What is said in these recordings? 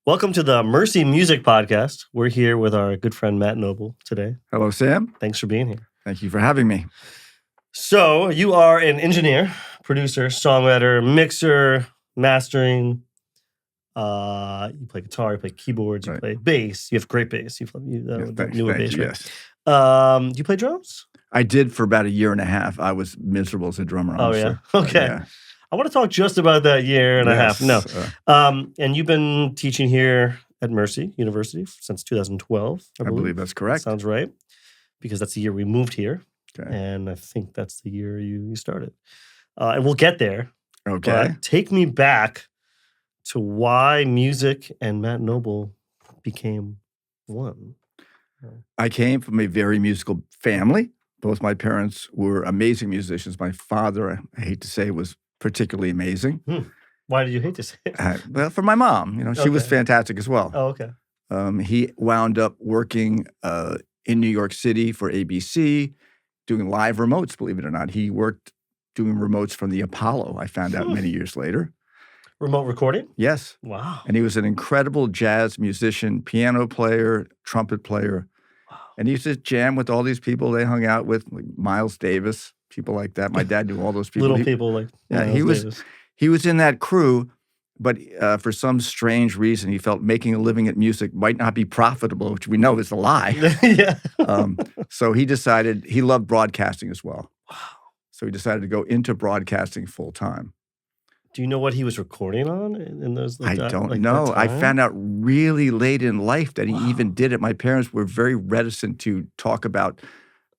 Welcome to the Mercy Music Podcast. We're here with our good friend Matt Noble today. Hello, Sam. Thanks for being here. Thank you for having me. So, you are an engineer, producer, songwriter, mixer, mastering. You play guitar, you play keyboards, you Right. play bass. You have great bass. You've newer Thank bass, you, right? yes. Do you play drums? I did for about a year and a half. I was miserable as a drummer, Oh, honestly. yeah? Okay. Yeah. I want to talk just about that year and a half. No. Yes. And you've been teaching here at Mercy University since 2012, I believe that's correct. Sounds right. Because that's the year we moved here. Okay. And I think that's the year you started. And we'll get there. Okay. But take me back to why music and Matt Noble became one. I came from a very musical family. Both my parents were amazing musicians. My father, I hate to say, was particularly amazing. Why did you hate to say it? Well, for my mom, she was Okay. fantastic as well. Oh, okay. He wound up working in New York City for ABC, doing live remotes, believe it or not. He worked doing remotes from the Apollo, I found out many years later. Remote recording? Yes. Wow. And he was an incredible jazz musician, piano player, trumpet player. Wow. And he used to jam with all these people they hung out with, like Miles Davis, people like that. My dad knew all those people. Little people like Yeah, Miles Davis. he was in that crew, but for some strange reason, he felt making a living at music might not be profitable, which we know is a lie. Yeah. So he decided he loved broadcasting as well. Wow. So he decided to go into broadcasting full time. Do you know what he was recording on in those? I that- don't like, know. that I time? found out really late in life that he Wow. even did it. My parents were very reticent to talk about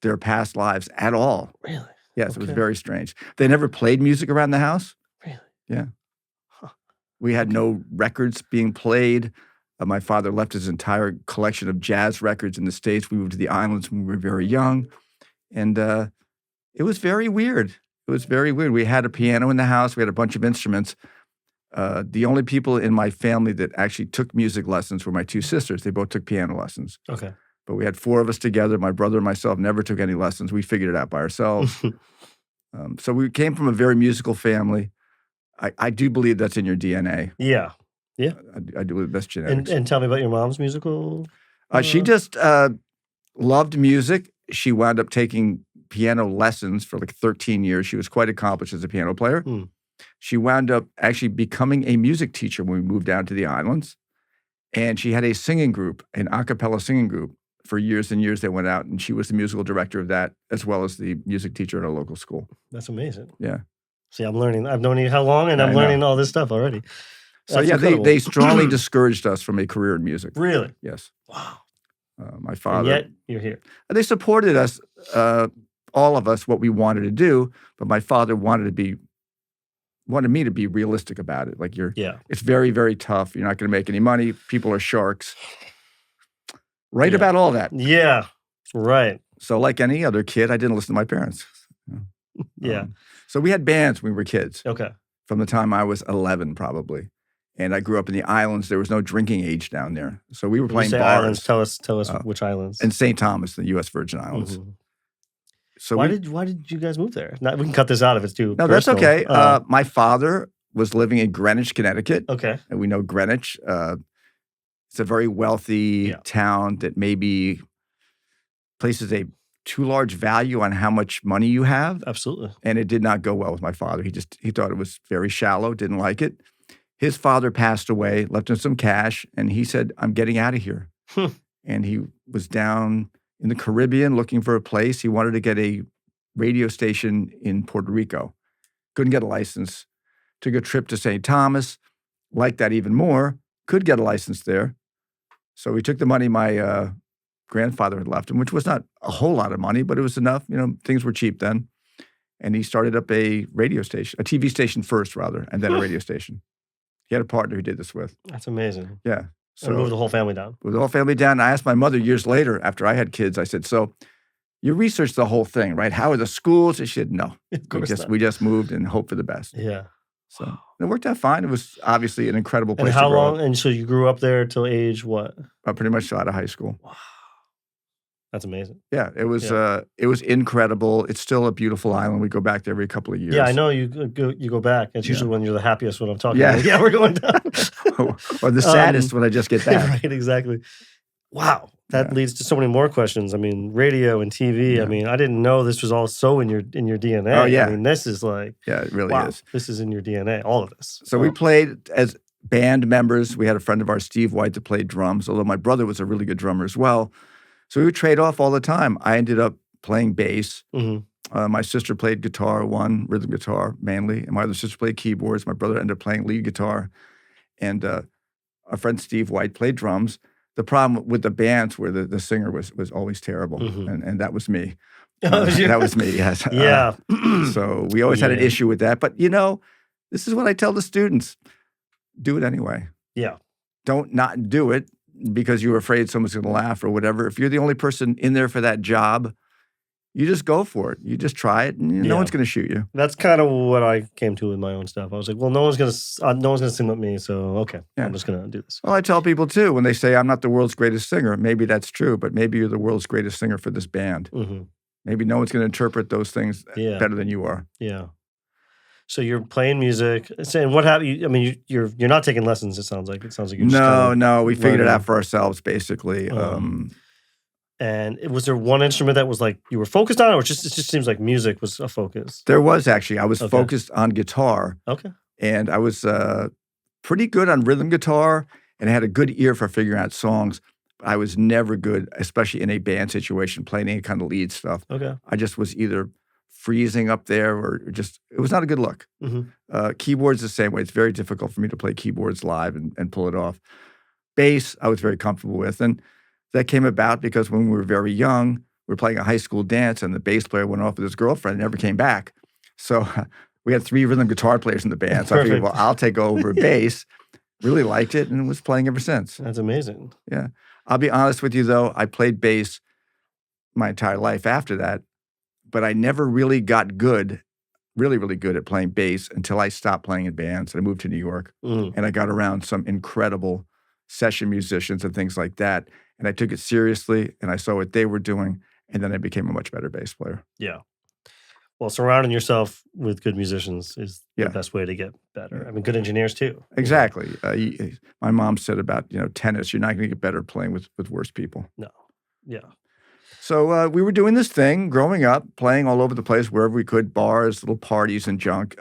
their past lives at all. Really? Yes, it was Okay. very strange. They never played music around the house. Really? Yeah. Huh. We had no records being played. My father left his entire collection of jazz records in the States. We moved to the islands when we were very young. And it was very weird. It was very weird. We had a piano in the house. We had a bunch of instruments. The only people in my family that actually took music lessons were my two sisters. They both took piano lessons. Okay. But we had four of us together. My brother and myself never took any lessons. We figured it out by ourselves. So we came from a very musical family. I do believe that's in your DNA. Yeah. I do believe that's genetics. And tell me about your mom's musical. She just loved music. She wound up taking piano lessons for like 13 years. She was quite accomplished as a piano player. She wound up actually becoming a music teacher when we moved down to the islands. And she had a singing group, an a cappella singing group. For years and years, they went out, and she was the musical director of that, as well as the music teacher at a local school. That's amazing. Yeah. See, I'm learning. I've known you how long, and I I'm know. learning all this stuff already. So That's yeah, incredible. they strongly discouraged us from a career in music. Really? Yes. Wow. My And father. yet you're here. They supported us, all of us, what we wanted to do, but my father wanted me to be realistic about it. Like Yeah. it's very, very tough. You're not going to make any money. People are sharks. Right Yeah. about all that. Yeah. Right. So like any other kid, I didn't listen to my parents. Yeah. So we had bands when we were kids. Okay. From the time I was 11, probably. And I grew up in the islands. There was no drinking age down there. So we were When you playing say bars. islands, tell us which islands. In St. Thomas, the U.S. Virgin Islands. Mhm. So why did you guys move there? We can cut this out if it's too No, that's personal. okay. My father was living in Greenwich, Connecticut. Okay. And we know Greenwich. It's a very wealthy town that maybe places a too large value on how much money you have. Absolutely. And it did not go well with my father. He thought it was very shallow, didn't like it. His father passed away, left him some cash, and he said, I'm getting out of here. And he was down in the Caribbean looking for a place. He wanted to get a radio station in Puerto Rico. Couldn't get a license. Took a trip to St. Thomas, liked that even more, could get a license there. So he took the money my grandfather had left him, which was not a whole lot of money, but it was enough. Things were cheap then. And he started up a radio station, a TV station first, rather, and then a radio station. He had a partner he did this with. That's amazing. Yeah. So moved the whole family down. With the whole family down. I asked my mother years later, after I had kids, I said, so you researched the whole thing, right? How are the schools? And she said, no. Of course not. We just moved and hoped for the best. Yeah. So it worked out fine. It was obviously an incredible place And how to grow long? up. And so you grew up there till age what? Pretty much out of high school. Wow. That's amazing. Yeah, it was incredible. It's still a beautiful island. We go back there every couple of years. Yeah, I know you go back. It's usually when you're the happiest when I'm talking. Yeah. Like, yeah, we're going down. Or the saddest when I just get back. Right, exactly. Wow, that Yeah. leads to so many more questions. I mean, radio and TV. Yeah. I mean, I didn't know this was all so in your DNA. Oh, yeah. I mean, this is like Yeah, it really wow. is. This is in your DNA. All of this. So we played as band members. We had a friend of ours, Steve White, that played drums, although my brother was a really good drummer as well. So we would trade off all the time. I ended up playing bass. Mm-hmm. My sister played guitar, rhythm guitar mainly, and my other sister played keyboards. My brother ended up playing lead guitar. And our friend Steve White played drums. The problem with the bands where the singer was always terrible, and that was me. That was me, yes. Yeah. So we always had an Yeah. issue with that. But, this is what I tell the students. Do it anyway. Yeah. Don't not do it because you're afraid someone's going to laugh or whatever. If you're the only person in there for that job, you just go for it. You just try it, and no Yeah. one's going to shoot you. That's kind of what I came to with my own stuff. I was like, well, no one's gonna sing with me, so okay, Yeah. I'm just gonna do this. Well, I tell people too, when they say I'm not the world's greatest singer, maybe that's true, but maybe you're the world's greatest singer for this band. Mm-hmm. Maybe no one's going to interpret those things Yeah. better than you are. Yeah. So you're playing music. Saying what happened? I mean, you're not taking lessons. It sounds like you're just No, we figured it learning. out for ourselves, basically. And was there one instrument that was like you were focused on, or it just seems like music was a focus? There was actually. I was Okay. focused on guitar, Okay. and I was pretty good on rhythm guitar, and I had a good ear for figuring out songs. But I was never good, especially in a band situation, playing any kind of lead stuff. Okay. I just was either freezing up there or just, it was not a good look. Mm-hmm. Keyboards the same way. It's very difficult for me to play keyboards live and pull it off. Bass, I was very comfortable with. And that came about because when we were very young, we were playing a high school dance and the bass player went off with his girlfriend and never came back. So we had 3 rhythm guitar players in the band. So I figured, well, I'll take over bass. Really liked it and was playing ever since. That's amazing. Yeah. I'll be honest with you, though. I played bass my entire life after that, but I never really got good, really, really good at playing bass until I stopped playing in bands. And I moved to New York, and I got around some incredible session musicians and things like that. And I took it seriously, and I saw what they were doing, and then I became a much better bass player. Yeah. Well, surrounding yourself with good musicians is Yeah. the best way to get better. I mean, good engineers too. Exactly. My mom said about tennis, you're not going to get better playing with worse people. No. Yeah. So we were doing this thing growing up, playing all over the place, wherever we could, bars, little parties and junk.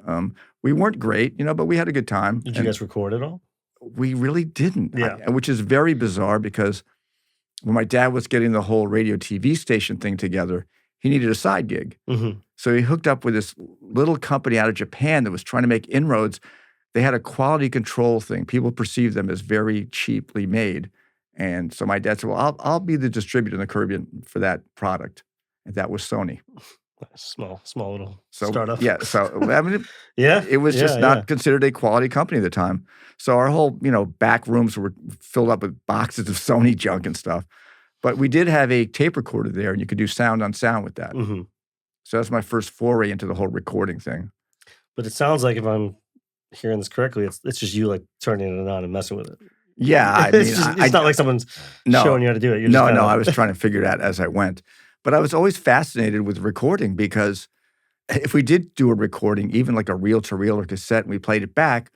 We weren't great, but we had a good time. Did you guys record it all? We really didn't, Yeah. which is very bizarre because when my dad was getting the whole radio TV station thing together, he needed a side gig. Mm-hmm. So he hooked up with this little company out of Japan that was trying to make inroads. They had a quality control thing. People perceived them as very cheaply made. And so my dad said, well, I'll be the distributor in the Caribbean for that product. And that was Sony. Small little So startup. yeah, so I mean, Yeah. it was just not yeah. considered a quality company at the time. So our whole, back rooms were filled up with boxes of Sony junk and stuff. But we did have a tape recorder there, and you could do sound on sound with that. Mm-hmm. So that's my first foray into the whole recording thing. But it sounds like if I'm hearing this correctly, it's just you like turning it on and messing with it. Yeah, I mean, it's not like someone's showing you how to do it. You're just No, kinda, I was trying to figure it out as I went. But I was always fascinated with recording because if we did do a recording, even like a reel-to-reel or cassette, and we played it back,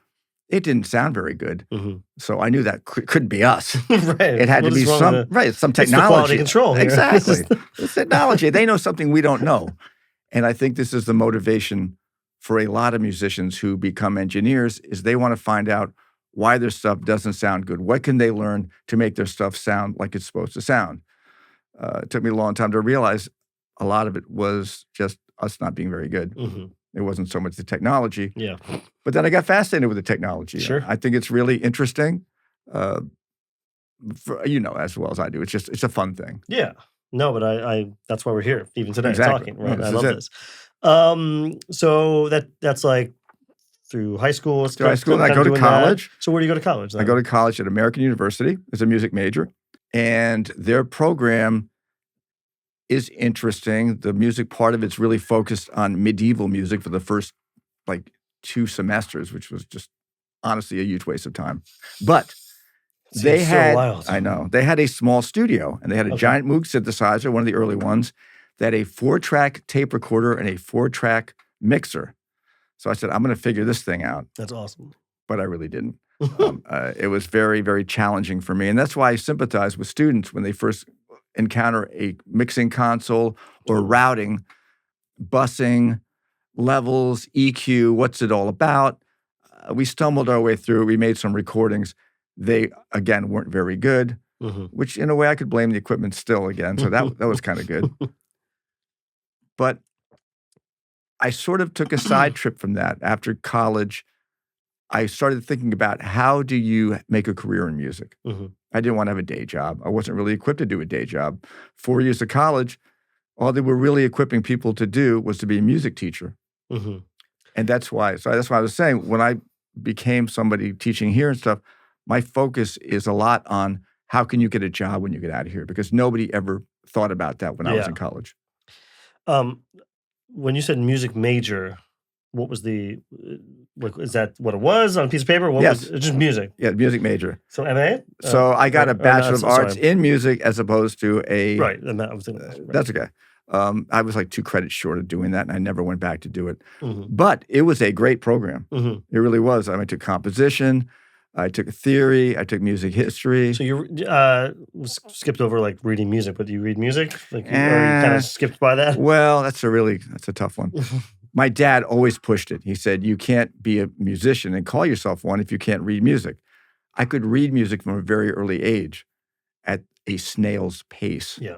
it didn't sound very good. Mhm. So I knew that couldn't be us. right. It had What to be is wrong some with some It's the technology. quality control here. Exactly. It's technology. They know something we don't know. And I think this is the motivation for a lot of musicians who become engineers is they want to find out why their stuff doesn't sound good. What can they learn to make their stuff sound like it's supposed to sound? It took me a long time to realize a lot of it was just us not being very good. Mhm. It wasn't so much the technology. Yeah. But then I got fascinated with the technology. Sure. I think it's really interesting, as well as I do. It's a fun thing. Yeah. No, but I that's why we're here even today Exactly. talking, right? Yeah, I this love is this. So that's like through high school. Through high school, and I kind go of to doing that. college. So where do you go to college then? I go to college at American University as a music major, and their program is interesting. The music part of it's really focused on medieval music for the first 2 semesters, which was just honestly a huge waste of time. But They Seems so had, wild. I know, they had a small studio, and they had a Okay. giant Moog synthesizer, one of the early ones, that had a 4-track tape recorder and a 4-track mixer. So I said, I'm going to figure this thing out, That's awesome. but I really didn't. It was very, very challenging for me, and that's why I sympathize with students when they first encounter a mixing console or routing, busing, levels, EQ, what's it all about? We stumbled our way through. We made some recordings. They, again, weren't very good, which in a way I could blame the equipment still again. So that was kind of good. But I sort of took a side trip from that. After college, I started thinking about how do you make a career in music? I didn't want to have a day job. I wasn't really equipped to do a day job. 4 years of college, all they were really equipping people to do was to be a music teacher. And that's why I was saying, when I became somebody teaching here and stuff, my focus is a lot on how can you get a job when you get out of here? Because nobody ever thought about that when I was in college. When you said music major, what was the, like, is that what it was on a piece of paper? What Yes. was it? Just music. Yeah, music major. So MA? So I got a Bachelor of Arts sorry. in music as opposed to a… Right. I was thinking right. That's okay. I was like 2 credits short of doing that, and I never went back to do it. Mhm. But it was a great program. Mhm. It really was. I took composition, I took theory, I took music history. So you skipped over like reading music, but do you read music? Like, or you kind of skipped by that? Well, that's a tough one. My dad always pushed it. He said, you can't be a musician and call yourself one if you can't read music. I could read music from a very early age at a snail's pace. Yeah.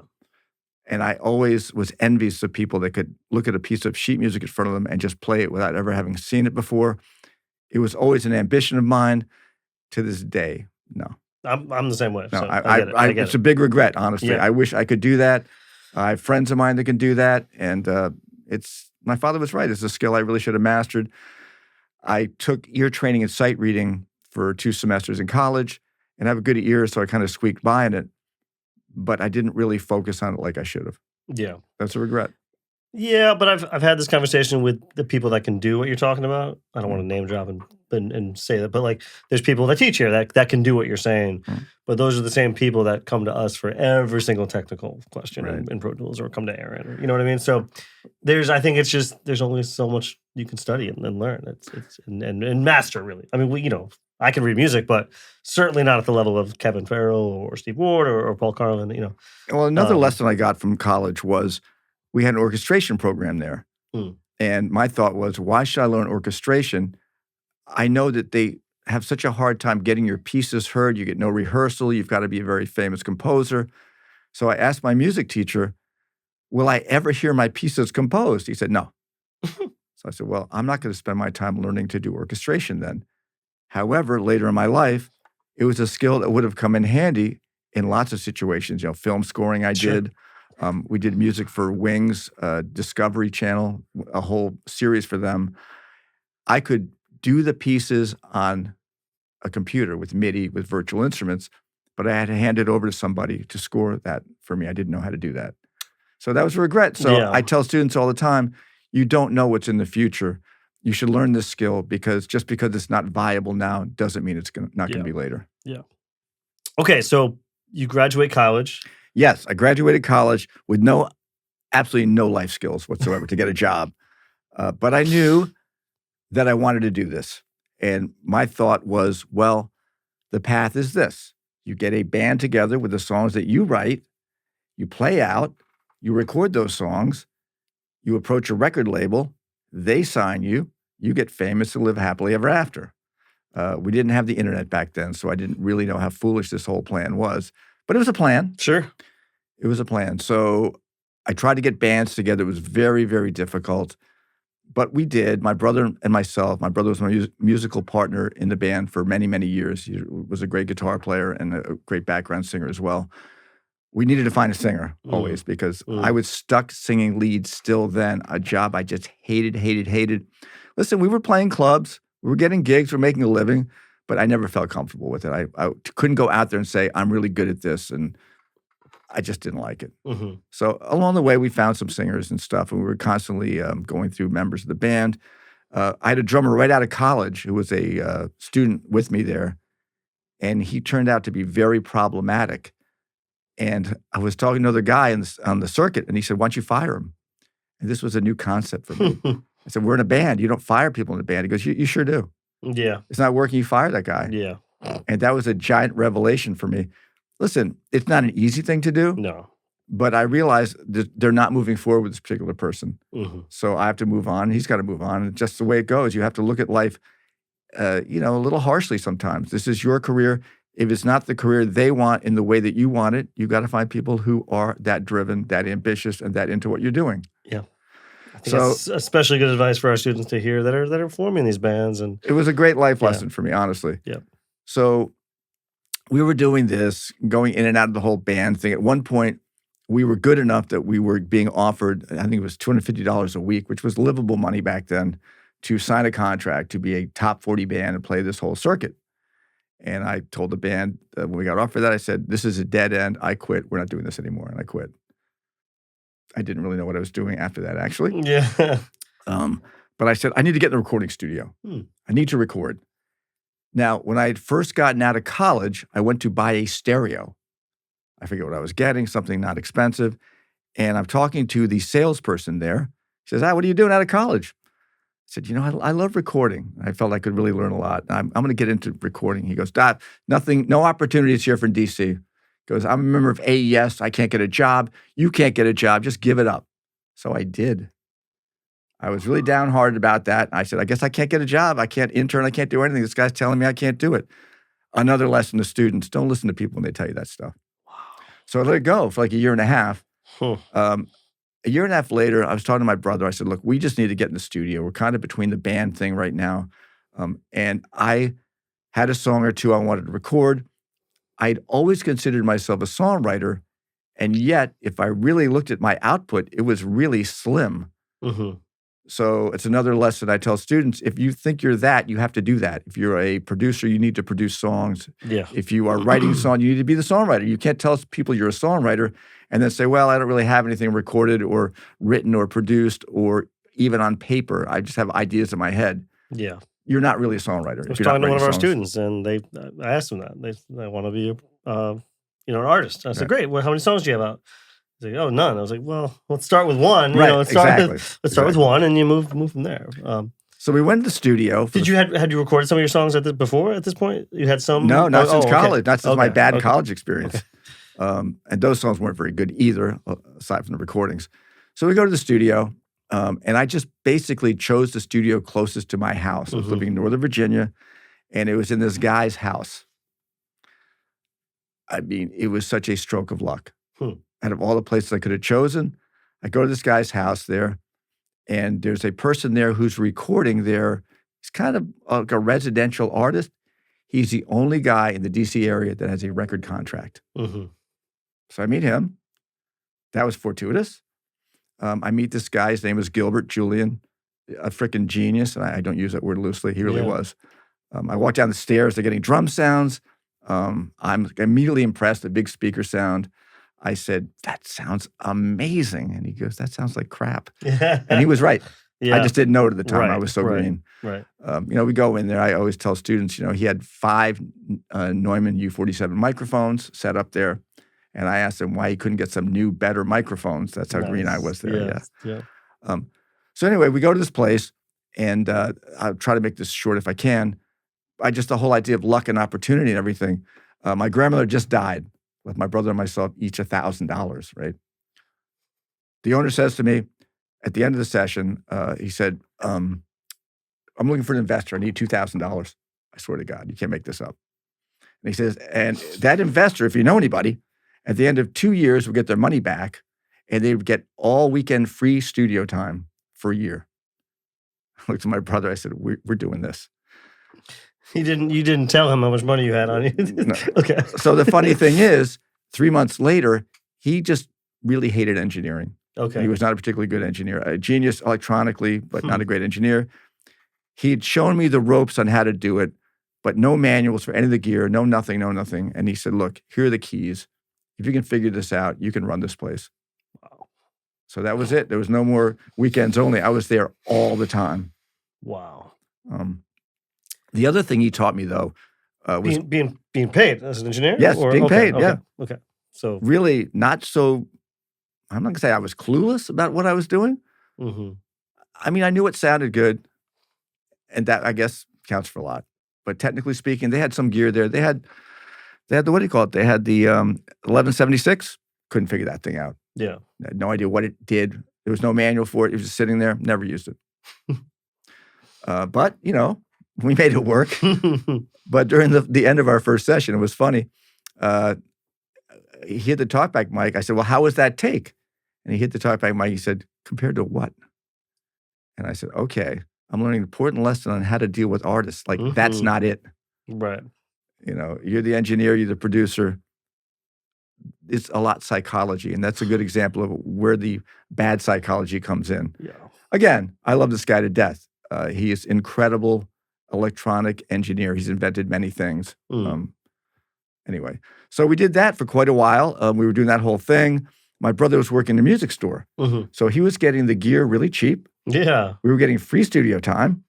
And I always was envious of people that could look at a piece of sheet music in front of them and just play it without ever having seen it before. It was always an ambition of mine. To this day, no. I'm the same way. No, So I get it's it. a big regret, honestly. Yeah. I wish I could do that. I have friends of mine that can do that. And my father was right. It's a skill I really should have mastered. I took ear training and sight reading for 2 semesters in college, and I have a good ear, so I kind of squeaked by in it. But I didn't really focus on it like I should have. Yeah. That's a regret. Yeah, but I've had this conversation with the people that can do what you're talking about. I don't want to name drop and say that, but like there's people that teach here that can do what you're saying. But those are the same people that come to us for every single technical question in Pro Tools, or come to Aaron, or, you know what I mean? So I think it's just, there's only so much you can study and learn. And master, really. I mean, I can read music, but certainly not at the level of Kevin Farrell or Steve Ward or Paul Carlin, Well, another lesson I got from college was we had an orchestration program there. And my thought was, why should I learn orchestration? I know that they have such a hard time getting your pieces heard. You get no rehearsal. You've got to be a very famous composer. So I asked my music teacher, will I ever hear my pieces composed? He said, no. So I said, well, I'm not going to spend my time learning to do orchestration then. However, later in my life, it was a skill that would have come in handy in lots of situations. Film scoring I did. We did music for Wings, Discovery Channel, a whole series for them. I could do the pieces on a computer with MIDI, with virtual instruments, but I had to hand it over to somebody to score that for me. I didn't know how to do that. So that was a regret. So I tell students all the time, you don't know what's in the future. You should learn this skill, because just because it's not viable now doesn't mean it's not going to be later. Yeah. Okay, so you graduate college. Yes, I graduated college with absolutely no life skills whatsoever to get a job. But I knew that I wanted to do this. And my thought was, well, the path is this. You get a band together with the songs that you write, you play out, you record those songs, you approach a record label, they sign you, you get famous and live happily ever after. We didn't have the internet back then, so I didn't really know how foolish this whole plan was. But it was a plan. Sure. It was a plan. So I tried to get bands together. It was very, very difficult. But we did. My brother and myself. My brother was my musical partner in the band for many, many years. He was a great guitar player and a great background singer as well. We needed to find a singer always, because I was stuck singing leads still then, a job I just hated. Listen, we were playing clubs. We were getting gigs. We were making a living. But I never felt comfortable with it. I couldn't go out there and say, I'm really good at this. And I just didn't like it. So along the way, we found some singers and stuff, and we were constantly going through members of the band. I had a drummer right out of college who was a student with me there, and he turned out to be very problematic. And I was talking to another guy on the circuit, and he said, "Why don't you fire him?" And this was a new concept for me. I said, "We're in a band. You don't fire people in a band." He goes, "You sure do. Yeah. It's not working. You fire that guy." Yeah. And that was a giant revelation for me. Listen, it's not an easy thing to do, No. but I realized that they're not moving forward with this particular person. Mm-hmm. So I have to move on. He's got to move on. It's just the way it goes. You have to look at life, a little harshly sometimes. This is your career. If it's not the career they want in the way that you want it, you got to find people who are that driven, that ambitious, and that into what you're doing. Yeah. I think that's especially good advice for our students to hear that are forming these bands. And it was a great life lesson for me, honestly. Yeah. So we were doing this, going in and out of the whole band thing. At one point, we were good enough that we were being offered, I think it was $250 a week, which was livable money back then, to sign a contract to be a top 40 band and play this whole circuit. And I told the band when we got offered that, I said, "This is a dead end. I quit. We're not doing this anymore." And I quit. I didn't really know what I was doing after that, actually. Yeah. But I said, I need to get in the recording studio. I need to record. Now, when I had first gotten out of college, I went to buy a stereo. I forget what I was getting, something not expensive. And I'm talking to the salesperson there. He says, "What are you doing out of college?" I said, I love recording. I felt I could really learn a lot. I'm going to get into recording. He goes, "Dad, no opportunities here from DC." He goes, "I'm a member of AES. I can't get a job. You can't get a job. Just give it up." So I did. I was really downhearted about that. I said, "I guess I can't get a job. I can't intern. I can't do anything. This guy's telling me I can't do it." Another lesson to students: don't listen to people when they tell you that stuff. Wow. So I let it go for like a year and a half. A year and a half later, I was talking to my brother. I said, "Look, we just need to get in the studio. We're kind of between the band thing right now." And I had a song or two I wanted to record. I'd always considered myself a songwriter. And yet, if I really looked at my output, it was really slim. Mm-hmm. So it's another lesson I tell students. If you think you're that, you have to do that. If you're a producer, you need to produce songs. Yeah. If you are writing songs, you need to be the songwriter. You can't tell people you're a songwriter and then say, "Well, I don't really have anything recorded or written or produced or even on paper. I just have ideas in my head." Yeah. You're not really a songwriter. I was talking to one of our students, and I asked them that. They want to be an artist. I said, "Great. Well, how many songs do you have out?" He's like, "Oh, none." I was like, "Well, let's start with one. Right, Let's start with one, and you move from there." So we went to the studio. Had you recorded some of your songs at this point? You had some? No, not since college. Not since my bad Okay. college experience. And those songs weren't very good either, aside from the recordings. So we go to the studio, and I just basically chose the studio closest to my house. I was living in Northern Virginia, and it was in this guy's house. I mean, it was such a stroke of luck. Out of all the places I could have chosen, I go to this guy's house there, and there's a person there who's recording there. He's kind of like a residential artist. He's the only guy in the DC area that has a record contract. Mm-hmm. So I meet him. That was fortuitous. I meet this guy. His name is Gilbert Julian, a freaking genius. And I don't use that word loosely. He really was. I walk down the stairs. They're getting drum sounds. I'm immediately impressed. A big speaker sound. I said, "That sounds amazing." And he goes, "That sounds like crap." And he was right. Yeah. I just didn't know it at the time. Right, I was so green. Right. We go in there. I always tell students, he had 5 Neumann U47 microphones set up there. And I asked him why he couldn't get some new, better microphones. That's how green I was there. Yeah. So anyway, we go to this place, and I'll try to make this short if I can. The whole idea of luck and opportunity and everything. My grandmother just died. Left my brother and myself each $1,000, right? The owner says to me at the end of the session, he said, "I'm looking for an investor. I need $2,000. I swear to God, you can't make this up." And he says, "And that investor, if you know anybody, at the end of 2 years will get their money back, and they would get all weekend free studio time for a year." I looked at my brother. I said, "We're doing this." You didn't tell him how much money you had on you. No. Okay. So the funny thing is, 3 months later, he just really hated engineering. Okay. He was not a particularly good engineer. A genius electronically, but not a great engineer. He had shown me the ropes on how to do it, but no manuals for any of the gear, no nothing. And he said, "Look, here are the keys. If you can figure this out, you can run this place." Wow. So that was it. There was no more weekends only. I was there all the time. Wow. The other thing he taught me, though, was being paid as an engineer? Yes, being paid, yeah. Okay. So really not so. I'm not gonna say I was clueless about what I was doing. mhm. I mean, I knew it sounded good, and that I guess counts for a lot. But technically speaking, they had some gear there. They had the what do you call it? They had the 1176. Couldn't figure that thing out. Yeah. I had no idea what it did. There was no manual for it. It was just sitting there. Never used it. But we made it work. But during the end of our first session, it was funny. He hit the talkback mic. I said, "Well, how was that take?" And he hit the talkback mic. He said, "Compared to what?" And I said, "Okay, I'm learning an important lesson on how to deal with artists. Like that's Mhm. not it. Right. You're the engineer. You're the producer. It's a lot psychology, and that's a good example of where the bad psychology comes in." Yeah. Again, I love this guy to death. He is incredible electronic engineer. He's invented many things. Mm. Anyway, so we did that for quite a while. We were doing that whole thing. My brother was working in a music store. Mhm. So he was getting the gear really cheap. Yeah. We were getting free studio time.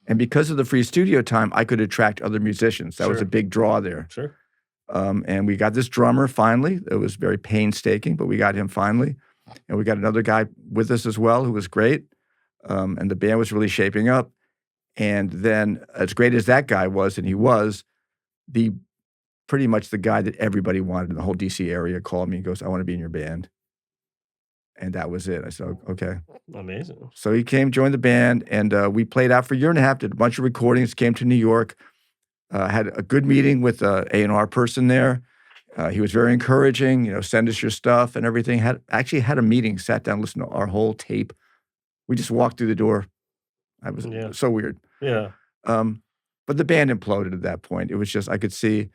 And because of the free studio time, I could attract other musicians. That was a Sure. big draw there. Sure. And we got this drummer finally. It was very painstaking, but we got him finally. And we got another guy with us as well who was great. And the band was really shaping up. And then as great as that guy was, and he was, pretty much the guy that everybody wanted in the whole DC area called me and goes, "I want to be in your band." And that was it. I said, "Okay." Amazing. So he came, joined the band, and we played out for a year and a half, did a bunch of recordings, came to New York, had a good meeting with an A&R person there. He was very encouraging, send us your stuff and everything. Actually had a meeting, sat down, listened to our whole tape. We just walked through the door. It was Yeah. so weird. Yeah. But the band imploded at that point. It was just, I could see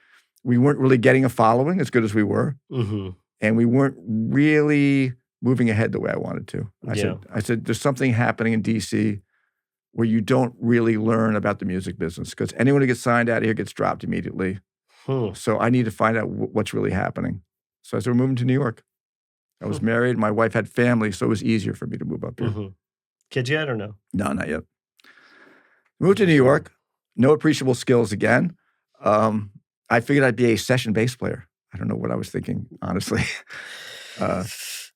we weren't really getting a following as good as we were. Mhm. And we weren't really moving ahead the way I wanted to. Yeah. I said, there's something happening in DC where you don't really learn about the music business because anyone who gets signed out of here gets dropped immediately. Hmm. So I need to find out what's really happening. So I said, we're moving to New York. I was married. My wife had family, so it was easier for me to move up here. Mhm. Kids yet or no? No, not yet. Moved to New York. No appreciable skills again. I figured I'd be a session bass player. I don't know what I was thinking, honestly.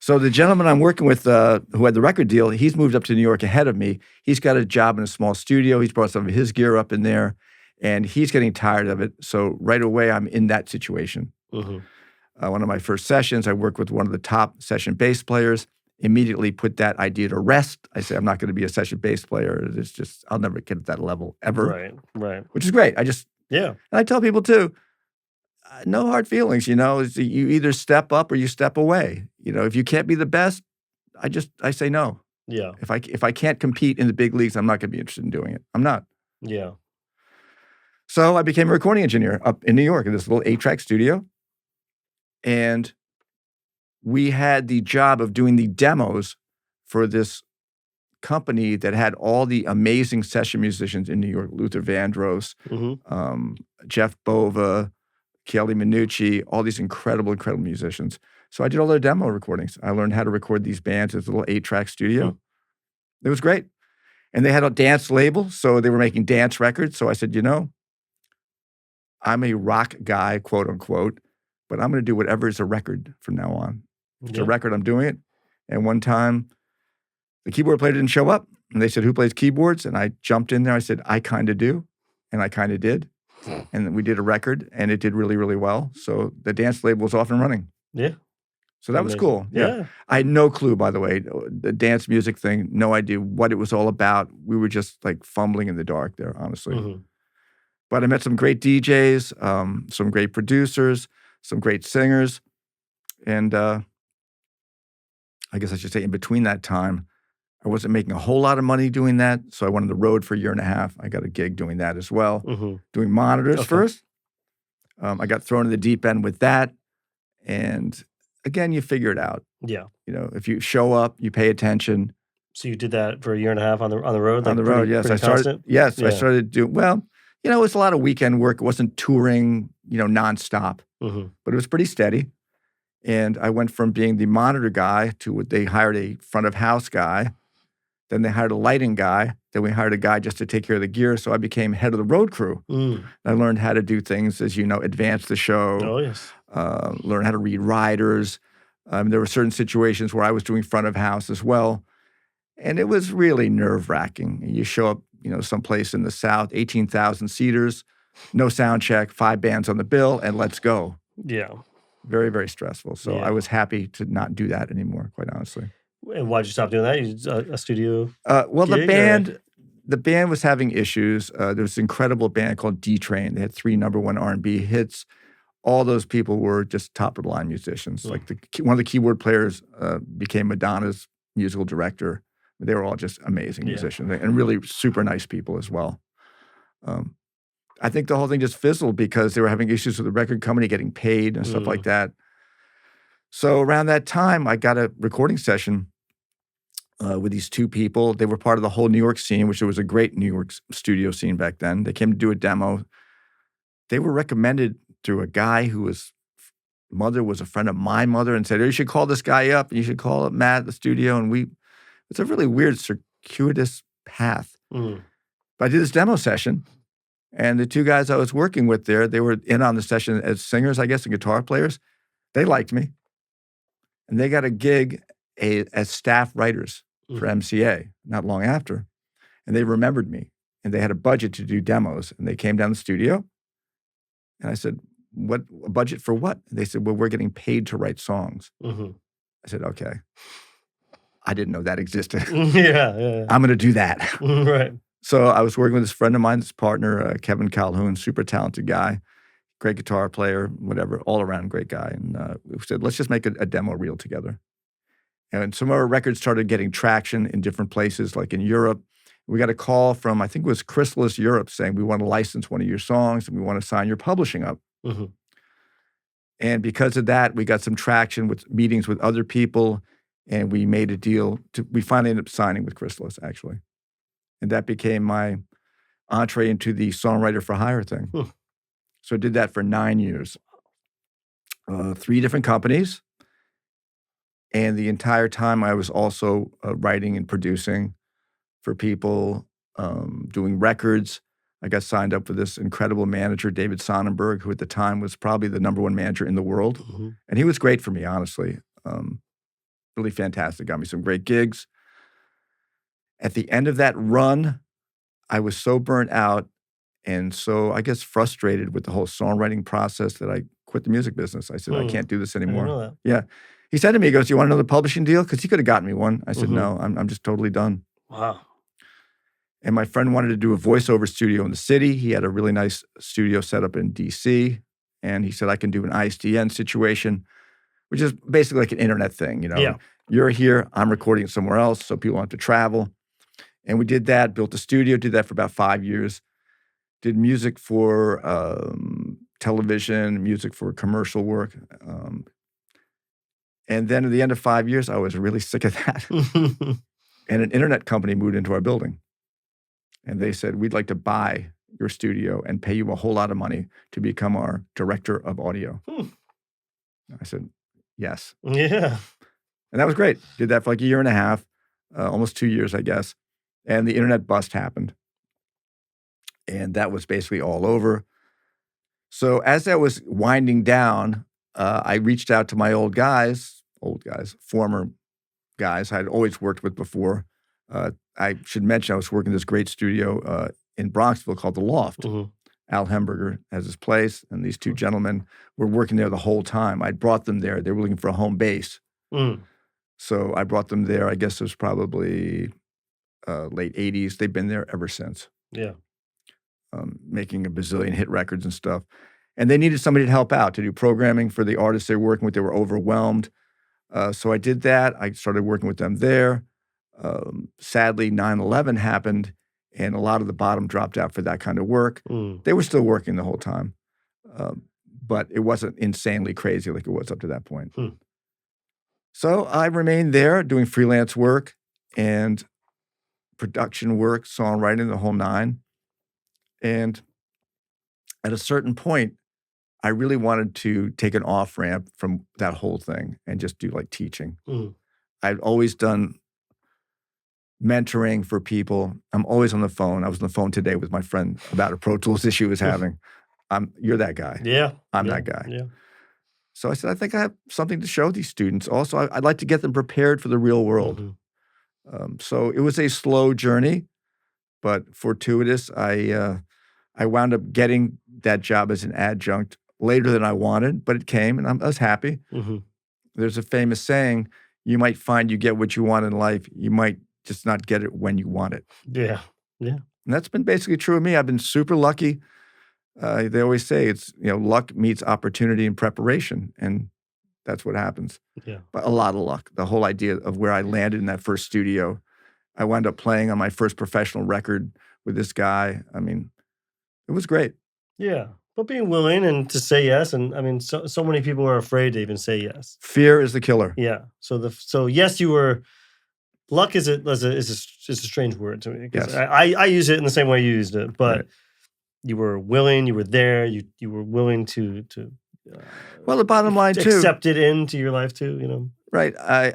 So the gentleman I'm working with who had the record deal, he's moved up to New York ahead of me. He's got a job in a small studio. He's brought some of his gear up in there, and he's getting tired of it. So right away, I'm in that situation. Mhm. One of my first sessions, I worked with one of the top session bass players, immediately put that idea to rest. I say, I'm not going to be a session bass player. It's just, I'll never get at that level ever, Right. Right. which is great. Yeah. And I tell people too, no hard feelings, you either step up or you step away. If you can't be the best, I say no. Yeah. If I can't compete in the big leagues, I'm not going to be interested in doing it. I'm not. Yeah. So I became a recording engineer up in New York in this little 8-track studio. And we had the job of doing the demos for this company that had all the amazing session musicians in New York, Luther Vandross, Mhm. Jeff Bova, Kelly Minucci, all these incredible, incredible musicians. So I did all their demo recordings. I learned how to record these bands at a little 8-track studio. It was great. And they had a dance label, so they were making dance records. So I said, I'm a rock guy, quote unquote, but I'm going to do whatever is a record from now on. If it's a record, I'm doing it. And one time, the keyboard player didn't show up. And they said, who plays keyboards? And I jumped in there. I said, I kind of do. And I kind of did. And then we did a record, and it did really, really well. So the dance label was off and running. Yeah. So that was Amazing. cool. Yeah. I had no clue, by the way, the dance music thing, no idea what it was all about. We were just like fumbling in the dark there, honestly. Mhm. But I met some great DJs, some great producers, some great singers. And I guess I should say in between that time, I wasn't making a whole lot of money doing that. So I went on the road for a year and a half. I got a gig doing that as well, Mhm. doing monitors Okay. first. I got thrown in the deep end with that. And again, you figure it out. Yeah. If you show up, you pay attention. So you did that for a year and a half on the road? On the road, yes. Pretty constant? I Yeah. started doing, it was a lot of weekend work. It wasn't touring, nonstop, Mhm. but it was pretty steady. And I went from being the monitor guy to they hired a front of house guy Then they hired a lighting guy. Then we hired a guy just to take care of the gear. So I became head of the road crew. I learned how to do things, as you know, advance the show. Oh, yes. Learn how to read riders. There were certain situations where I was doing front of house as well. And it was really nerve-wracking. You show up, someplace in the South, 18,000 seaters, no sound check, 5 bands on the bill, and let's go. Yeah. Very, very stressful. So Yeah. I was happy to not do that anymore, quite honestly. And why'd you stop doing that? You a studio? Well, gig, the band was having issues. There was an incredible band called D-Train. They had 3 #1 R&B hits. All those people were just top-of-the-line musicians. Like one of the keyboard players became Madonna's musical director. They were all just amazing musicians and really super nice people as well. I think the whole thing just fizzled because they were having issues with the record company getting paid and stuff like that. So around that time, I got a recording session with these 2 people. They were part of the whole New York scene, which was a great New York studio scene back then. They came to do a demo. They were recommended through a guy whose mother was a friend of my mother and said, "Oh, you should call this guy up. And you should call up Matt at the studio." And it's a really weird, circuitous path. But I did this demo session. And the 2 guys I was working with there, they were in on the session as singers, I guess, and guitar players. They liked me. And they got a gig as staff writers for MCA not long after. And they remembered me. And they had a budget to do demos. And they came down to the studio. And I said, "What a budget for what?" And they said, "Well, we're getting paid to write songs." I said, "Okay." I didn't know that existed. Yeah. I'm going to do that. Right. So I was working with this friend of mine, this partner, Kevin Calhoun, super talented guy, great guitar player, whatever, all around great guy. And we said, let's just make a demo reel together. And some of our records started getting traction in different places, like in Europe. We got a call from, I think it was Chrysalis Europe, saying, "We want to license one of your songs and we want to sign your publishing up." And because of that, we got some traction with meetings with other people. And we made a deal. We finally ended up signing with Chrysalis, actually. And that became my entree into the songwriter for hire thing. So I did that for 9 years. 3 different companies. And the entire time I was also writing and producing for people, doing records. I got signed up with this incredible manager, David Sonnenberg, who at the time was probably the #1 manager in the world. And he was great for me, honestly. Really fantastic. Got me some great gigs. At the end of that run, I was so burnt out and so, I guess, frustrated with the whole songwriting process that I quit the music business. I said, I can't do this I didn't anymore. know that. Yeah. He said to me, he goes, "You want another publishing deal?" Because he could have gotten me one. I said, "No, I'm just totally done." Wow. And my friend wanted to do a voiceover studio in the city. He had a really nice studio set up in DC. And he said, "I can do an ISDN situation," which is basically like an internet thing, Yeah. You're here, I'm recording it somewhere else, so people don't have to travel. And we did that, built a studio, did that for about 5 years. Did music for television, music for commercial work. And then at the end of 5 years, I was really sick of that. And an internet company moved into our building. And they said, "We'd like to buy your studio and pay you a whole lot of money to become our director of audio." I said, "Yes." Yeah. And that was great. Did that for like 1.5 years, almost 2 years, I guess. And the internet bust happened. And that was basically all over. So as that was winding down, I reached out to my former guys I'd always worked with before. I should mention I was working in this great studio in Bronxville called The Loft. Al Hemberger has his place, and these 2 gentlemen were working there the whole time. I brought them there. They were looking for a home base. So I brought them there. I guess it was probably late 80s. They've been there ever since. Yeah. Making a bazillion hit records and stuff. And they needed somebody to help out, to do programming for the artists they were working with. They were overwhelmed. So I did that. I started working with them there. Sadly, 9/11 happened, and a lot of the bottom dropped out for that kind of work. They were still working the whole time, but it wasn't insanely crazy like it was up to that point. So I remained there doing freelance work and production work, songwriting, the whole 9. And at a certain point, I really wanted to take an off-ramp from that whole thing and just do like teaching. I'd always done mentoring for people. I'm always on the phone. I was on the phone today with my friend about a Pro Tools issue he was having. You're that guy. Yeah. I'm yeah, that guy. Yeah. So I said, I think I have something to show these students. Also, I'd like to get them prepared for the real world. So it was a slow journey, but fortuitous. I wound up getting that job as an adjunct later than I wanted, but it came, and I was happy. There's a famous saying, you might find you get what you want in life. You might just not get it when you want it. Yeah. Yeah. And that's been basically true of me. I've been super lucky. They always say it's, luck meets opportunity and preparation, and that's what happens. Yeah. But a lot of luck. The whole idea of where I landed in that first studio, I wound up playing on my first professional record with this guy. I mean, it was great. Yeah. But being willing and to say yes, and I mean, so many people are afraid to even say yes. Fear is the killer. Yeah. So yes, you were. Luck is a strange word to me. Yes. I use it in the same way you used it, but Right. you were willing. You were there. You were willing to. Well, the bottom line too. Accept it into your life too. Right. I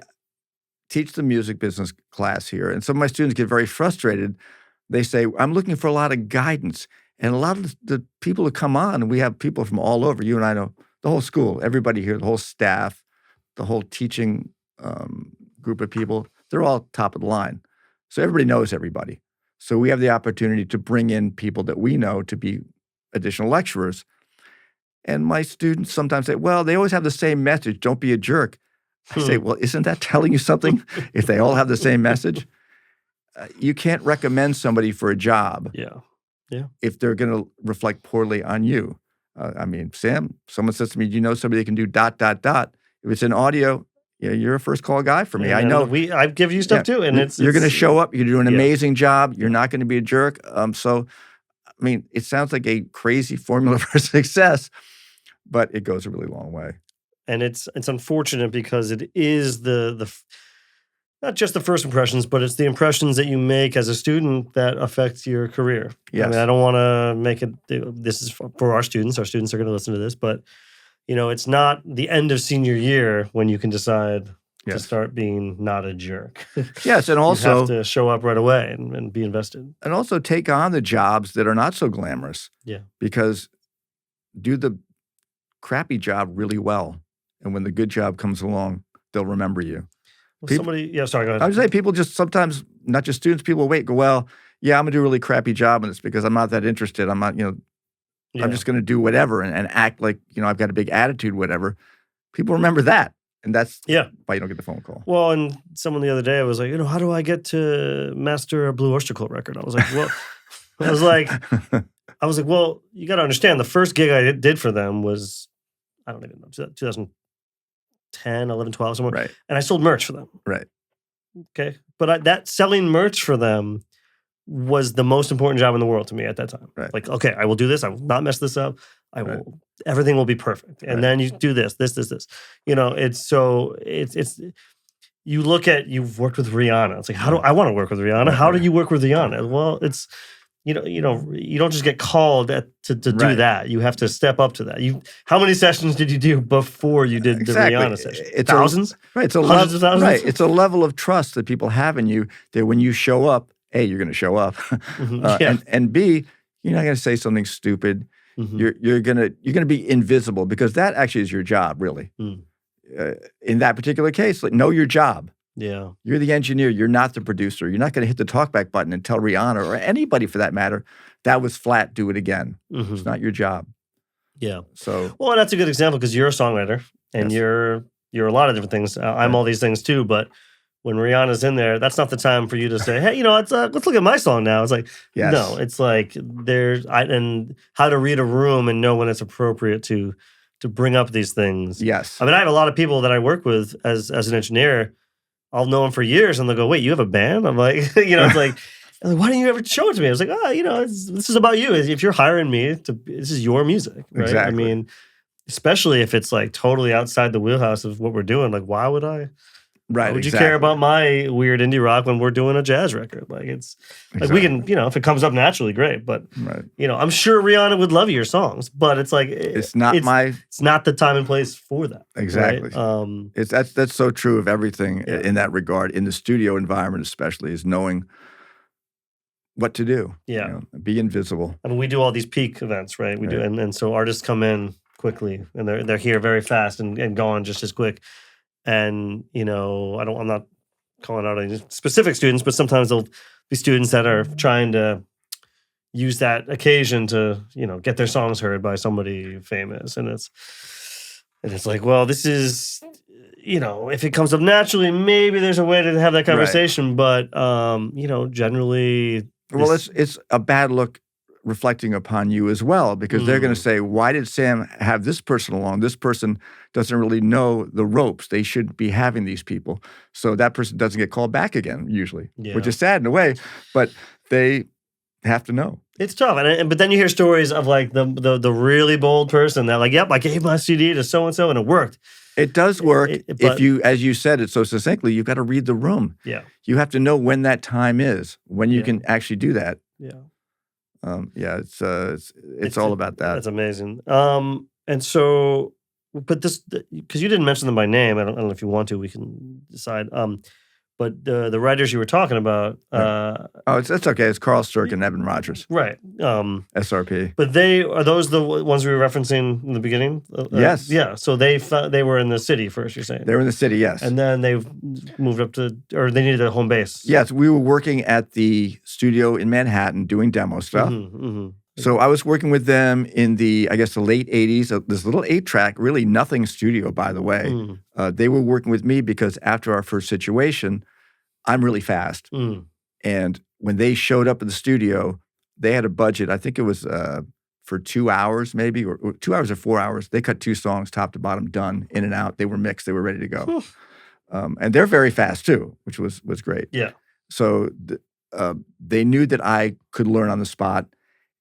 teach the music business class here, and some of my students get very frustrated. They say, I'm looking for a lot of guidance. And a lot of the people who come on, and we have people from all over, you and I know, the whole school, everybody here, the whole staff, the whole teaching group of people, they're all top of the line. So everybody knows everybody. So we have the opportunity to bring in people that we know to be additional lecturers. And my students sometimes say, well, they always have the same message, don't be a jerk. I say, well, isn't that telling you something if they all have the same message? You can't recommend somebody for a job. Yeah. If they're going to reflect poorly on you. I mean, Sam, someone says to me, do you know somebody that can do ... If it's in audio, you're a first call guy for me. Yeah, I know. I give you stuff too, and you're going to show up. You're going to do an Yeah. amazing job. You're not going to be a jerk. So, I mean, it sounds like a crazy formula for success, but it goes a really long way. And it's unfortunate because it is the not just the first impressions, but it's the impressions that you make as a student that affect your career. Yes. I mean, I don't want to make it. This is for our students. Our students are going to listen to this, but it's not the end of senior year when you can decide to Yes. start being not a jerk. Yes, and you also have to show up right away and be invested. and also take on the jobs that are not so glamorous. Yeah. Because do the crappy job really well, and when the good job comes along, they'll remember you. Well, sorry, go ahead. I would say people just sometimes, not just students, people go, well, yeah, I'm going to do a really crappy job, and it's because I'm not that interested. I'm not, Yeah. I'm just going to do whatever and act like, I've got a big attitude, whatever. People remember that, and that's Yeah. why you don't get the phone call. Well, and someone the other day was like, how do I get to master a Blue Oyster Cult record? I was like, well, well, you got to understand, the first gig I did for them was, I don't even know, 2010, 11, 12, somewhere. Right, And I sold merch for them. right. Okay. But that selling merch for them was the most important job in the world to me at that time. Right. Like, okay, I will do this. I will not mess this up. Right. Everything will be perfect. And Right. then you do this. It's you look at, you've worked with Rihanna. It's like, how do I want to work with Rihanna? How do you work with Rihanna? Well, it's, you don't just get called to do Right. that. You have to step up to that. How many sessions did you do before you did Exactly. the Rihanna session? It's Thousands? Right, it's a Hundreds of thousands? Right, it's a level of trust that people have in you that when you show up, A, you're going to show up, Yeah. and B, you're not going to say something stupid. Mhm. You're gonna be invisible because that actually is your job, really. Mm. In that particular case, like, know your job. Yeah. You're the engineer. You're not the producer. You're not going to hit the talkback button and tell Rihanna or anybody for that matter, that was flat. Do it again. Mhm. It's not your job. Yeah. So Well, that's a good example because you're a songwriter and Yes. you're a lot of different things. I'm all these things too, but when Rihanna's in there, that's not the time for you to say, "Hey, let's look at my song now." It's like, yes, no, it's like and how to read a room and know when it's appropriate to bring up these things. yes, I mean, I have a lot of people that I work with as an engineer. I'll know them for years, and they'll go, "Wait, you have a band?" I'm like, it's like. I'm like, why didn't you ever show it to me? I was like, this is about you. If you're hiring me, this is your music, right? Exactly. I mean, especially if it's like totally outside the wheelhouse of what we're doing. Like, why would I Right. Why would you exactly. care about my weird indie rock when we're doing a jazz record? Like it's like we can, if it comes up naturally, great. But Right. I'm sure Rihanna would love your songs, but it's like It's not it's not the time and place for that. Exactly. Right? That's so true of everything in that regard. In the studio environment, especially, is knowing what to do. Yeah. Be invisible. I mean, we do all these peak events, right? We do, and so artists come in quickly, and they're here very fast and gone just as quick. And I'm not calling out any specific students, but sometimes there'll be students that are trying to use that occasion to get their songs heard by somebody famous, and it's like, well, this is if it comes up naturally, maybe there's a way to have that conversation, but generally, well, it's a bad look reflecting upon you as well, because they're going to say, why did Sam have this person along? This person doesn't really know the ropes. They should be having these people. So that person doesn't get called back again, usually, which is sad in a way, but they have to know. It's tough. But then you hear stories of like the really bold person that like, yep, I gave my CD to so-and-so and it worked. It does work if you, as you said it so succinctly, you've got to read the room. Yeah. You have to know when that time is, when you can actually do that. Yeah. It's all about that. That's amazing. And so, but this, because you didn't mention them by name, I don't know if you want to, we can decide. But the writers you were talking about, it's okay. It's Carl Sturck and Evan Rogers, right? SRP. But are those the ones we were referencing in the beginning? Yes. Yeah. So they were in the city first. You're saying they were in the city, yes. And then they moved up or they needed a home base. Yes, we were working at the studio in Manhattan doing demo stuff. So I was working with them in the late 80s, this little 8-track, really nothing studio, by the way. They were working with me because after our first situation, I'm really fast. And when they showed up in the studio, they had a budget, I think it was for 2 hours maybe, or 2 hours or 4 hours. They cut 2 songs, top to bottom, done, in and out. They were mixed. They were ready to go. And they're very fast too, which was great. Yeah. So they knew that I could learn on the spot.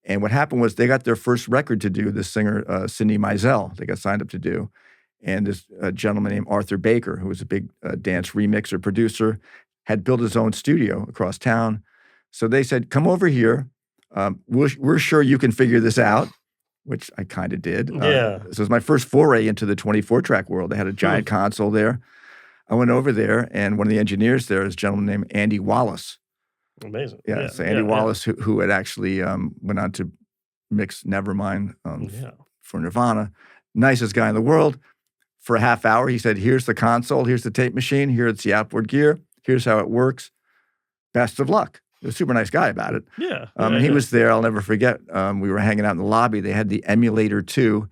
And what happened was they got their first record to do, this singer, Cindy Mizell, they got signed up to do. And this gentleman named Arthur Baker, who was a big dance remixer, producer, had built his own studio across town. So they said, come over here. We're sure you can figure this out, which I kind of did. So it was my first foray into the 24-track world. They had a giant console there. I went over there, and one of the engineers there is a gentleman named Andy Wallace. Amazing. Yeah, so Andy Wallace, who had actually went on to mix Nevermind for Nirvana. Nicest guy in the world. For a half hour, he said, here's the console, here's the tape machine, here's the outboard gear, here's how it works. Best of luck. He was a super nice guy about it. Yeah. He was there, I'll never forget. We were hanging out in the lobby. They had the Emulator 2,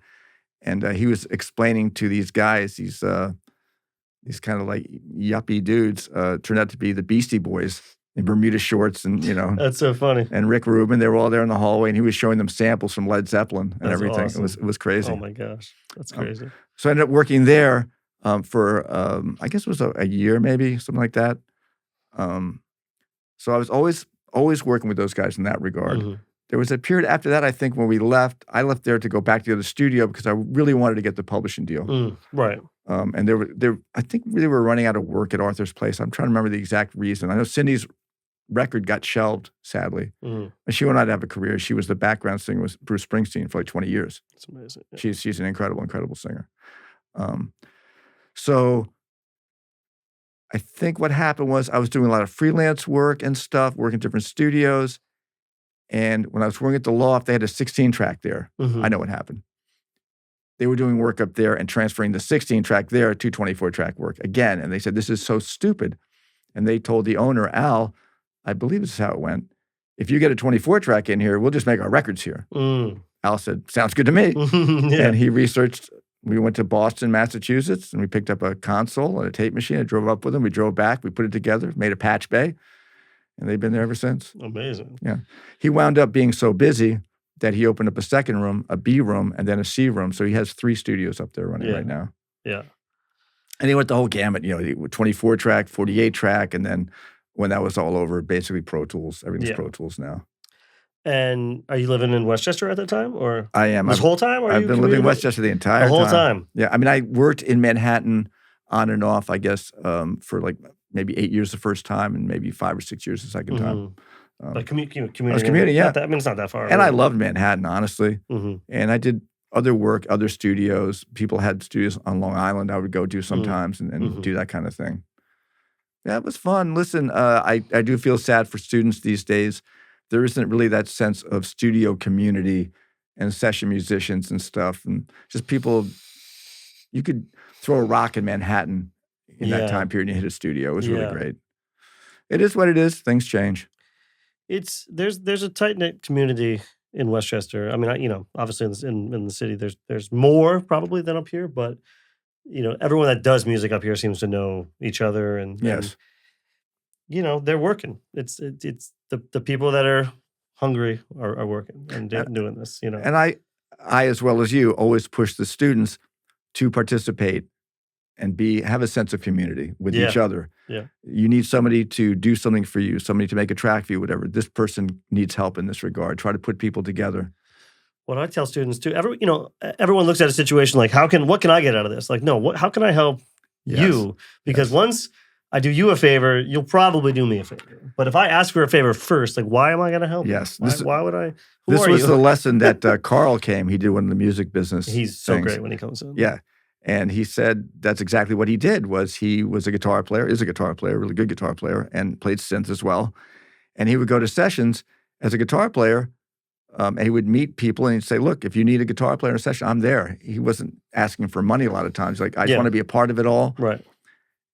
and he was explaining to these guys, these kind of like yuppie dudes, turned out to be the Beastie Boys. In Bermuda shorts and, That's so funny. And Rick Rubin, they were all there in the hallway, and he was showing them samples from Led Zeppelin and That's everything. awesome. It was crazy. Oh my gosh, that's crazy. So I ended up working there for, I guess it was a year maybe, something like that. So I was always working with those guys in that regard. There was a period after that, I think, when I left there to go back to the studio because I really wanted to get the publishing deal. Right. And I think they were running out of work at Arthur's Place. I'm trying to remember the exact reason. I know Cindy's record got shelved, sadly. And she went on to have a career. She was the background singer with Bruce Springsteen for like 20 years. That's amazing. Yeah. She's an incredible singer. So I think what happened was I was doing a lot of freelance work and stuff, working in different studios. And when I was working at the Loft, they had a 16-track there. I know what happened. They were doing work up there and transferring the 16-track there to 24-track work again. And they said, this is so stupid. And they told the owner, Al, I believe this is how it went. If you get a 24-track in here, we'll just make our records here. Al said, sounds good to me. And he researched. We went to Boston, Massachusetts, and we picked up a console and a tape machine. I drove up with him. We drove back. We put it together, made a patch bay. And they've been there ever since. Amazing. Yeah. He wound up being so busy that he opened up a second room, a B room, and then a C room. So he has 3 studios up there running right now. Yeah. And he went the whole gamut, 24-track, 48-track, and then when that was all over, basically Pro Tools. Everything's Pro Tools now. And are you living in Westchester at that time, or I am this whole time? Or I've been living in Westchester the entire whole time. Yeah, I mean, I worked in Manhattan on and off, I guess, for like maybe 8 years the first time and maybe 5 or 6 years the second time. Like commuting. I was commuting, yeah. I mean, it's not that far. And I loved Manhattan, honestly. Mm-hmm. And I did other work, other studios. People had studios on Long Island I would go to sometimes and do that kind of thing. Yeah, it was fun. Listen, I do feel sad for students these days. There isn't really that sense of studio community and session musicians and stuff. And just people, you could throw a rock in Manhattan in that time period and hit a studio. It was really great. It is what it is. Things change. There's a tight-knit community in Westchester. I mean, obviously in the city, there's more probably than up here, but everyone that does music up here seems to know each other, and they're working. It's the people that are hungry are working and doing this. And I as well as you always push the students to participate and have a sense of community with each other. Yeah. You need somebody to do something for you, somebody to make a track for you, whatever. This person needs help in this regard. Try to put people together. What I tell students too, everyone looks at a situation like, what can I get out of this? Like, no, how can I help you? Because once I do you a favor, you'll probably do me a favor. But if I ask for a favor first, like, why am I going to help? Yes. You? Why would I? This was the lesson that Carl came. He did one of the music business. He's so great when he comes in. Yeah. And he said that's exactly what he did. He was a guitar player, is a guitar player, really good guitar player, and played synth as well. And he would go to sessions as a guitar player, and he would meet people and he'd say, look, if you need a guitar player in a session, I'm there. He wasn't asking for money a lot of times. Like, I just want to be a part of it all. Right.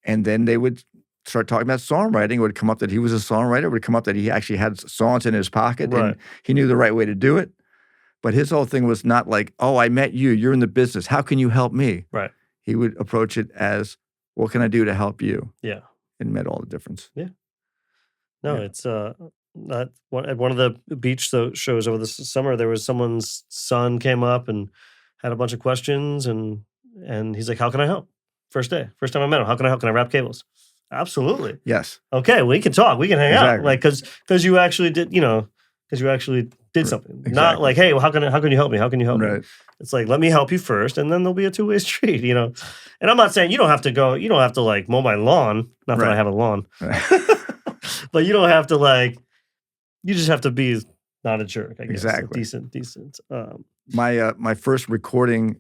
And then they would start talking about songwriting. It would come up that he was a songwriter. It would come up that he actually had songs in his pocket and he knew the right way to do it. But his whole thing was not like, oh, I met you. You're in the business. How can you help me? Right. He would approach it as, what can I do to help you? Yeah. It made all the difference. Yeah. No, it's at one of the beach shows over the summer, there was someone's son came up and had a bunch of questions, and he's like, how can I help? First time I met him. How can I help? Can I wrap cables? Absolutely. Yes. Okay, we can talk. We can hang out. Like, because you actually did, did something. Exactly. Not like, hey, well, how can you help me? How can you help me? It's like, let me help you first, and then there'll be a two-way street, And I'm not saying you don't have to like mow my lawn. Not that I have a lawn. But you don't have to you just have to be not a jerk, I guess. Exactly. Decent. My first recording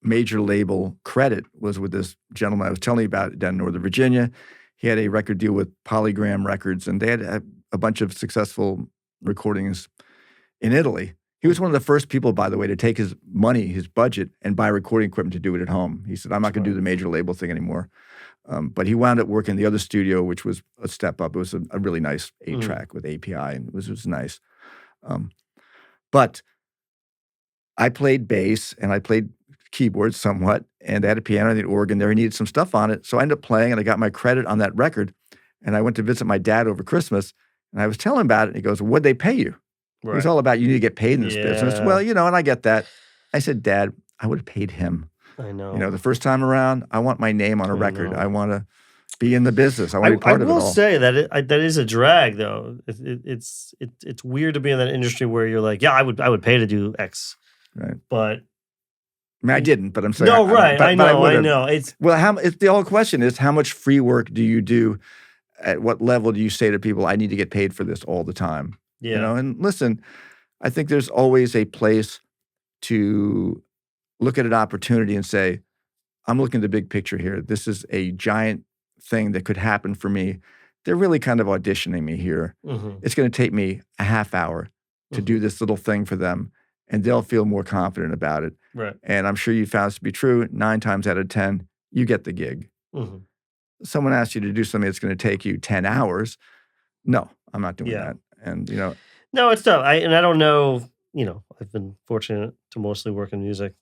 major label credit was with this gentleman I was telling you about down in Northern Virginia. He had a record deal with Polygram Records, and they had a bunch of successful recordings in Italy. He was one of the first people, by the way, to take his money, his budget, and buy recording equipment to do it at home. He said, I'm not going to do the major label thing anymore. But he wound up working in the other studio, which was a step up. It was a really nice 8-track with API, and it was nice. But I played bass, and I played keyboards somewhat, and they had a piano and an organ there. He needed some stuff on it. So I ended up playing, and I got my credit on that record. And I went to visit my dad over Christmas, and I was telling him about it, and he goes, what'd they pay you? Right. It was all about, you need to get paid in this business. Well, and I get that. I said, Dad, I would have paid him. I know. The first time around, I want my name on a record. I want to be in the business. I want to be part of it all. I will say that that is a drag, though. It's weird to be in that industry where you're like, yeah, I would pay to do X. Right. But I mean, I didn't, but I'm saying. No, right. I know. The whole question is, how much free work do you do? At what level do you say to people, I need to get paid for this all the time? Yeah. And listen, I think there's always a place to look at an opportunity and say, I'm looking at the big picture here. This is a giant thing that could happen for me. They're really kind of auditioning me here. Mm-hmm. It's going to take me a half hour to do this little thing for them, and they'll feel more confident about it. Right. And I'm sure you found this to be true. 9 times out of 10, you get the gig. Mm-hmm. Someone asks you to do something that's going to take you 10 hours. No, I'm not doing that. And, No, it's tough. I don't know, I've been fortunate to mostly work in music.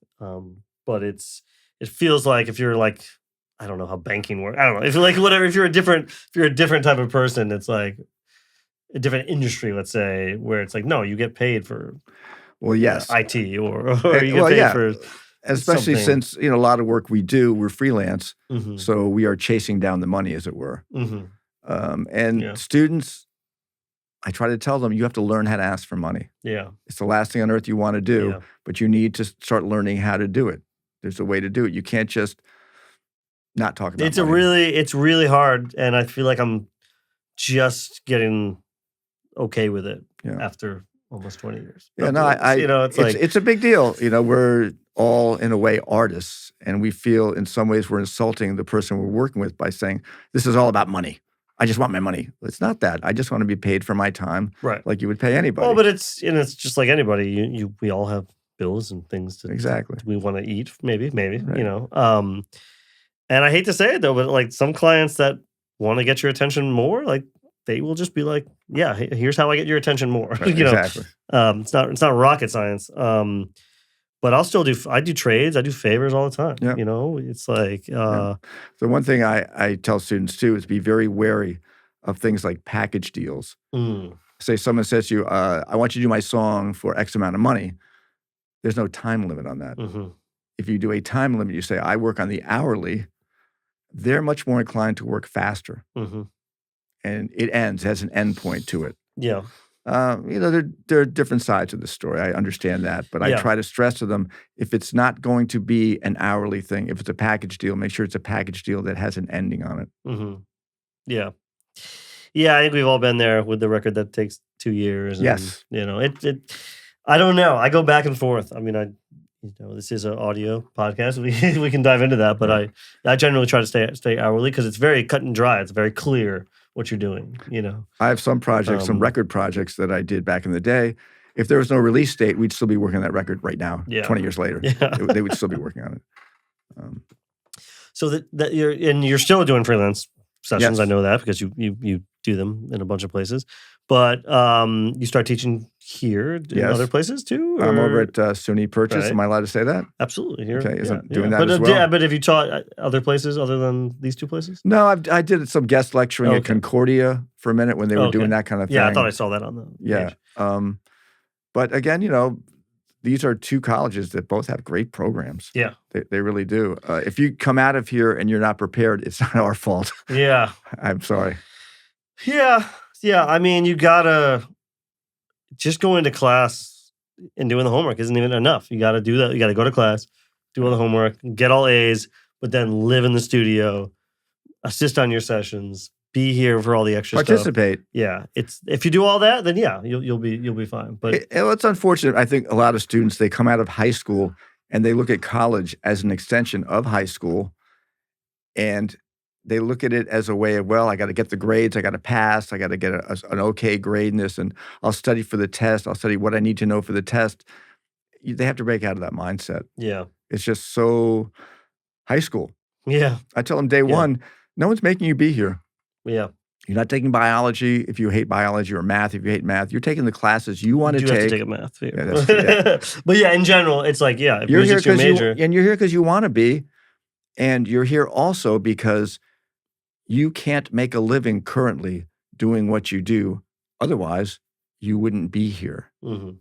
But it feels like if you're like, I don't know how banking works. I don't know. If you're like whatever, if you're a different type of person, it's like a different industry, let's say, where it's like, no, you get paid for IT or you get paid for especially something. Since a lot of work we do, we're freelance, mm-hmm. so we are chasing down the money, as it were. Mm-hmm. Students, I try to tell them, you have to learn how to ask for money. Yeah. It's the last thing on earth you want to do, but you need to start learning how to do it. There's a way to do it. You can't just not talk about It's money. it's really hard, and I feel like I'm just getting okay with it Yeah. after almost 20 years Yeah, of no, doing this. It's like, it's a big deal. We're all in a way artists, and we feel in some ways we're insulting the person we're working with by saying this is all about money. I just want my money. It's not that. I just want to be paid for my time, right. like you would pay anybody. Well, but it's just like anybody. We all have bills and things Exactly. we want to eat. Maybe, Right. And I hate to say it though, but like some clients that want to get your attention more, like they will just be like, yeah, here's how I get your attention more. Right, exactly. It's not rocket science. But I'll still I do trades, I do favors all the time. Yeah. It's like, The one thing I tell students too is be very wary of things like package deals. Say someone says to you, I want you to do my song for X amount of money. There's no time limit on that. mhm, If you do a time limit, you say, I work on the hourly, they're much more inclined to work faster. mhm. And it has an end point to it. Yeah, There are different sides of the story. I understand that. But I Yeah. try to stress to them, if it's not going to be an hourly thing, if it's a package deal, make sure it's a package deal that has an ending on it. mhm. Yeah. Yeah, I think we've all been there with the record that takes 2 years. And, Yes. I don't know. I go back and forth. I mean, this is an audio podcast. We can dive into that, but I generally try to stay hourly because it's very cut and dry. It's very clear what you're doing. I have some projects, some record projects that I did back in the day. If there was no release date, we'd still be working on that record right now, Yeah. 20 years later. Yeah. They would still be working on it. So that you're still doing freelance sessions. Yes. I know that because you do them in a bunch of places. But you start teaching here in Yes. other places too? I'm over or- at SUNY Purchase. Right. Am I allowed to say that? Absolutely. Here. Okay, Yeah, doing yeah. that as well? Yeah, but have you taught other places other than these two places? No, I did some guest lecturing at Okay. Concordia for a minute when they were Okay. doing that kind of thing. Yeah, I thought I saw that on the Yeah. page. But again, these are two colleges that both have great programs. Yeah. They really do. If you come out of here and you're not prepared, it's not our fault. Yeah. I'm sorry. Yeah. Yeah. I mean, you gotta just go into class and doing the homework isn't even enough. You gotta do that. You gotta go to class, do all the homework, get all A's, but then live in the studio, assist on your sessions, be here for all the extra stuff. Participate. Yeah. If you do all that, then yeah, you'll be fine. But It's unfortunate. I think a lot of students, they come out of high school and they look at college as an extension of high school. And they look at it as a way of, well, I got to get the grades, I got to pass, I got to get an okay grade in this, and I'll study for the test, I'll study what I need to know for the test. They have to break out of that mindset. yeah. It's just so high school. Yeah. I tell them day one, no one's making you be here. Yeah. You're not taking biology if you hate biology, or math if you hate math. You're taking the classes you want to You do have take. to take a math. Yeah. Yeah, that's- But yeah, in general, it's like, yeah, if You're here music's your because major. you're here because you want to be, and you're here also because you can't make a living currently doing what you do. Otherwise, you wouldn't be here. Mhm.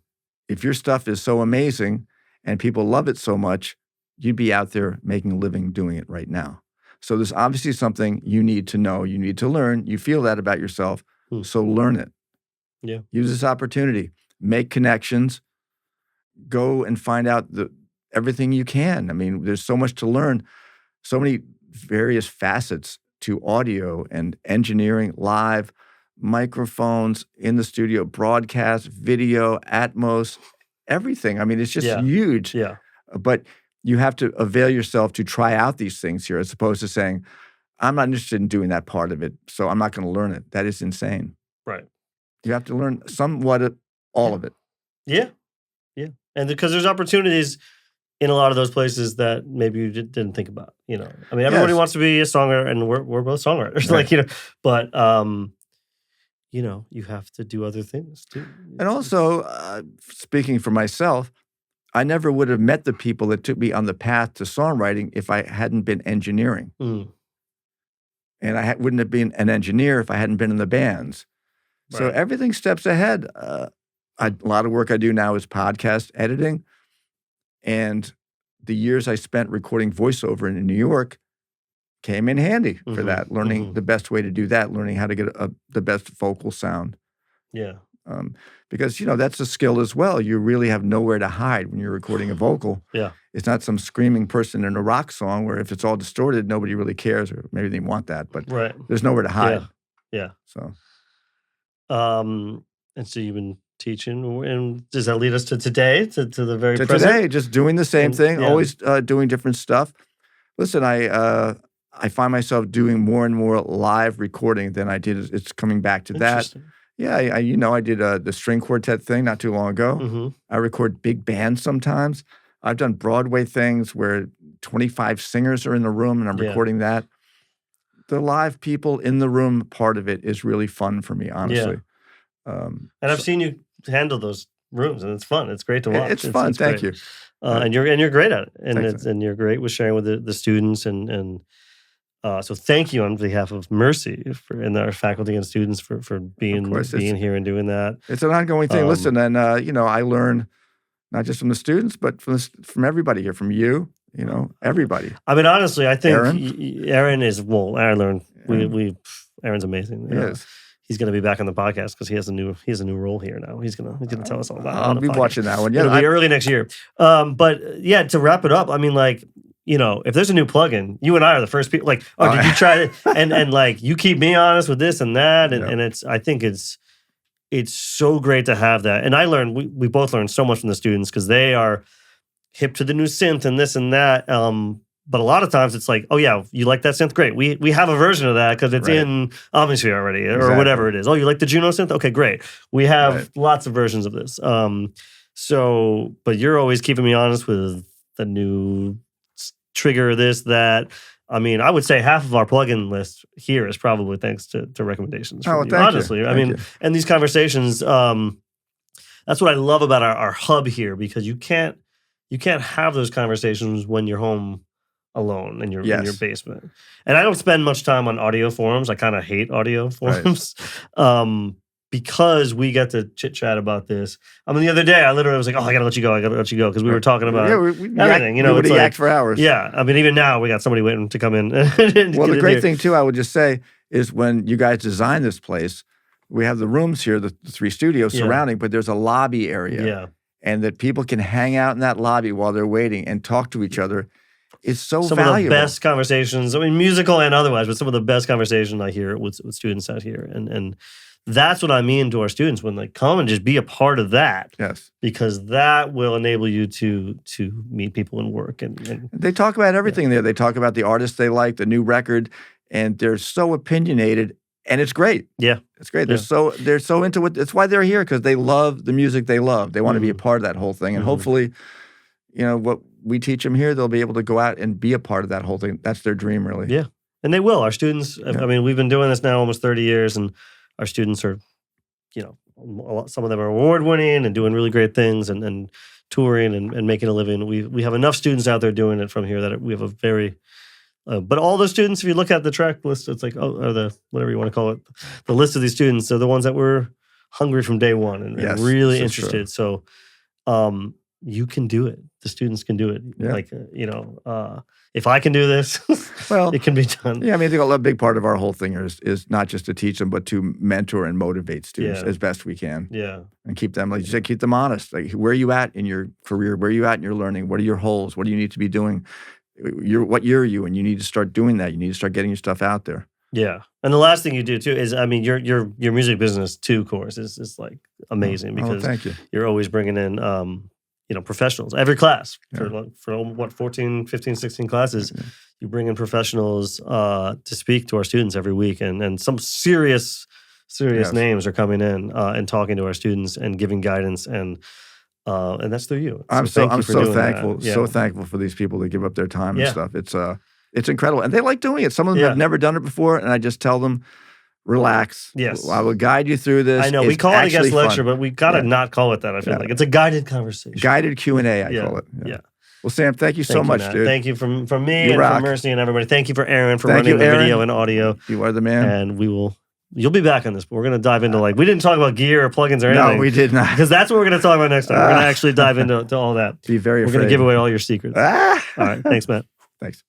If your stuff is so amazing and people love it so much, you'd be out there making a living doing it right now. So there's obviously something you need to know, you need to learn. You feel that about yourself, so learn it. Yeah. Use this opportunity, make connections, go and find out everything you can. I mean, there's so much to learn, so many various facets to audio and engineering, live, microphones in the studio, broadcast, video, Atmos, everything. I mean, it's just huge. Yeah. But you have to avail yourself to try out these things here, as opposed to saying, I'm not interested in doing that part of it, so I'm not going to learn it. That is insane. Right. You have to learn somewhat of all of it. Yeah. Yeah. And because there's opportunities in a lot of those places that maybe you didn't think about, I mean, everybody Yes. wants to be a songwriter, and we're both songwriters, Right. but, you have to do other things too. And also, speaking for myself, I never would have met the people that took me on the path to songwriting if I hadn't been engineering. Mm, And I wouldn't have been an engineer if I hadn't been in the bands. So Right. everything steps ahead. A lot of work I do now is podcast editing. And the years I spent recording voiceover in New York came in handy for Mhm, that, learning mhm. the best way to do that, learning how to get the best vocal sound. yeah. Because, that's a skill as well. You really have nowhere to hide when you're recording a vocal. Yeah. It's not some screaming person in a rock song where if it's all distorted, nobody really cares, or maybe they want that, but Right. there's nowhere to hide. Yeah. So, and so you've been teaching, and does that lead us to today, to the very present? Today, just doing the same thing, always doing different stuff. Listen, I find myself doing more and more live recording than I did. It's coming back to that. Yeah, I did the string quartet thing not too long ago. Mm-hmm. I record big bands sometimes. I've done Broadway things where 25 singers are in the room and I'm recording that. The live people in the room part of it is really fun for me, honestly. And I've seen you handle those rooms, and it's fun. It's great to watch. It's fun. Thank you. And you're great at it, Thanks, and you're great with sharing with the students, and so thank you on behalf of Mercy and our faculty and students for being here and doing that. It's an ongoing thing. Listen, and I learn not just from the students, but from everybody here, from you. Everybody. I mean, honestly, I think Aaron Aaron learned. Aaron's amazing. He is. He's going to be back on the podcast because he has a new role here now. He's gonna tell us all about it. I'll be watching that one. Yeah, it'll be early next year. But yeah, to wrap it up, I mean, like, if there's a new plugin, you and I are the first people. Like, did you try it? And like, you keep me honest with this and that, and I think it's so great to have that. And I learned we both learned so much from the students because they are hip to the new synth and this and that. But a lot of times it's like, oh yeah, you like that synth? Great. We have a version of that because it's in Omnisphere already or whatever it is. Oh, you like the Juno synth? Okay, great. We have lots of versions of this. But you're always keeping me honest with the new trigger, this, that. I mean, I would say half of our plugin list here is probably thanks to recommendations from you. Honestly, Thank you. And these conversations, that's what I love about our hub here, because you can't have those conversations when you're home alone in your basement. And I don't spend much time on audio forums. I kind of hate audio forums. Because we get to chit chat about this. I mean, the other day I literally was like, "Oh, I gotta let you go. Because we were talking about everything." We would yak for hours. Yeah, I mean, even now we got somebody waiting to come in. Well, the great thing too, I would just say, is when you guys design this place, we have the rooms here, the 3 studios surrounding, but there's a lobby area. Yeah, and that people can hang out in that lobby while they're waiting and talk to each other. It's so valuable. Some of the best conversations, I mean, musical and otherwise, but some of the best conversations I hear with students out here, and that's what I mean to our students when they come and just be a part of that. Yes. Because that will enable you to meet people and work. And they talk about everything there. They talk about the artists they like, the new record, and they're so opinionated, and it's great. Yeah. It's great. They're so into it. It's why they're here, because they love the music they love. They want to be a part of that whole thing. And hopefully, what we teach them here, they'll be able to go out and be a part of that whole thing. That's their dream, really. Yeah. And they will. Our students, I mean, we've been doing this now almost 30 years, and our students are, some of them are award-winning and doing really great things and touring and making a living. We have enough students out there doing it from here that we have a very, but all those students, if you look at the track list, it's like, or the, whatever you want to call it, the list of these students are the ones that were hungry from day one and really interested. So you can do it. The students can do it. Yeah. Like, if I can do this, well, it can be done. Yeah, I mean, I think a big part of our whole thing is not just to teach them, but to mentor and motivate students as best we can. Yeah. And keep them, like you said, keep them honest. Like, where are you at in your career? Where are you at in your learning? What are your holes? What do you need to be doing? What year are you? And you need to start doing that. You need to start getting your stuff out there. Yeah. And the last thing you do too is, I mean, your music business too, course is like amazing because thank you. You're always bringing in, professionals. Every class for 14, 15, 16 classes, you bring in professionals to speak to our students every week, and some serious names are coming in and talking to our students and giving guidance, and that's through you. I'm so thankful, so thankful for these people that give up their time and stuff. It's incredible, and they like doing it. Some of them have never done it before, and I just tell them, relax. Yes. I will guide you through this. I know. We call it a guest lecture, but we got to not call it that. I feel like it's a guided conversation. Guided Q&A, I call it. Yeah. Well, Sam, thank you so much, Matt. dude. Thank you from me and from Mercy and everybody. Thank you for Aaron for running the video and audio. You are the man. And you'll be back on this, but we're going to dive into we didn't talk about gear or plugins or anything. No, we did not. Because that's what we're going to talk about next time. We're going to actually dive into all that. Be very afraid. We're going to give away all your secrets. All right. Thanks, Matt. Thanks.